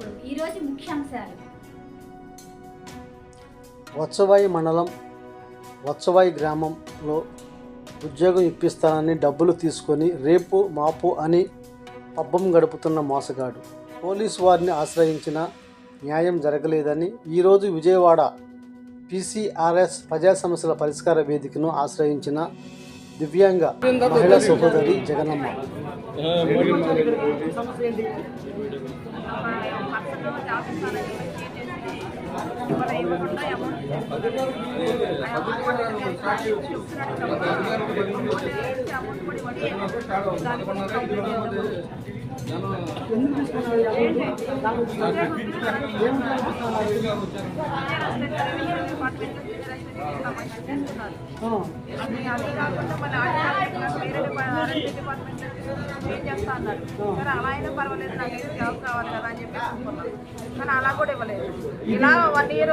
ఇప్పుడు ఈరోజు ముఖ్యాంశాలు. వత్సవాయి మండలం వత్సవాయి గ్రామంలో ఉద్యోగం ఇప్పిస్తానని డబ్బులు తీసుకొని రేపు మాపు అని పబ్బం గడుపుతున్న మోసగాడు. పోలీసు వారిని ఆశ్రయించిన న్యాయం జరగలేదని ఈరోజు విజయవాడ PCRS ప్రజా సమస్యల పరిష్కార వేదికను ఆశ్రయించిన దివ్యాంగ మహిళా సహోదరి జగనమ్మ. ఏం చేస్తా అన్నారు. సరే అలా అయినా పర్వాలేదు, నాకు ఏదో జాబ్ కావాలి కదా అని చెప్పి అనుకున్నాను. కానీ అలా కూడా ఇవ్వలేదు. ఇలా 1 year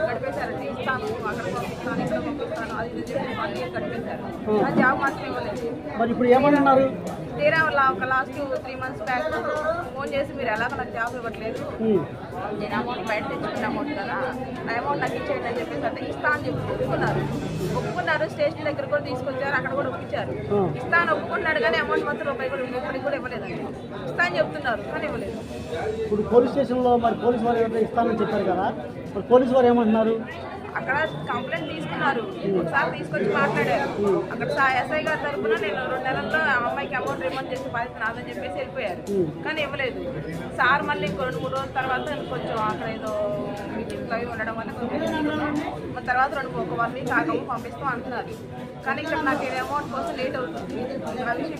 గడిపేశారండి. ఇస్తాను, అక్కడ పంపిస్తాను, ఇక్కడ పంపిస్తాను, అది ఇది చెప్పి 1 year గడిపేశారు. ఆ జాబ్ మాత్రం ఇవ్వలేదు. మరి ఇప్పుడు ఏమన్నారు? తీరా ఒక లాస్ట్ 3 months బ్యాక్ ఫోన్ చేసి మీరు ఎలాగ నాకు జాబ్ ఇవ్వట్లేదు, నేను అమౌంట్ బయట తెచ్చుకున్న అమౌంట్ కదా, ఆ అమౌంట్ నాకు ఇచ్చేయండి అని చెప్పేసి అంటే ఇస్తా అని చెప్పి ఒప్పుకున్నారు. స్టేషన్ దగ్గర కూడా తీసుకొచ్చారు, అక్కడ కూడా ఒప్పించారు. ఇస్తా అని ఒప్పుకున్నాడు కానీ అమౌంట్ మాత్రం రూపాయి కూడా ఇప్పటికి కూడా ఇవ్వలేదండి. ఇస్తా అని చెప్తున్నారు కానీ ఇవ్వలేదు. ఇప్పుడు పోలీస్ స్టేషన్లో మరి పోలీసు వారు ఇస్తానని చెప్పారు కదా, మరి పోలీసు వారు ఏమంటున్నారు? అక్కడ కంప్లైంట్ తీసుకున్నారు, ఒకసారి తీసుకొచ్చి మాట్లాడారు. అక్కడ SI గారి తరఫున నేను 2 నెలల్లో అమ్మాయికి అమౌంట్ రిమౌంట్ చేసి బాధ్యత నాదని చెప్పేసి వెళ్ళిపోయారు. కానీ ఇవ్వలేదు. సార్ మళ్ళీ ఇంకో 2-3 రోజుల తర్వాత కొంచెం అక్కడ ఏదో మీటింగ్లు అవి ఉండడం వల్ల కొంచెం తర్వాత ఒక 1 week ఆగము పంపిస్తాం అంటున్నారు. కానీ ఇక్కడ నాకు అమౌంట్ కోసం లేట్ అవుతుంది. ఆ విషయం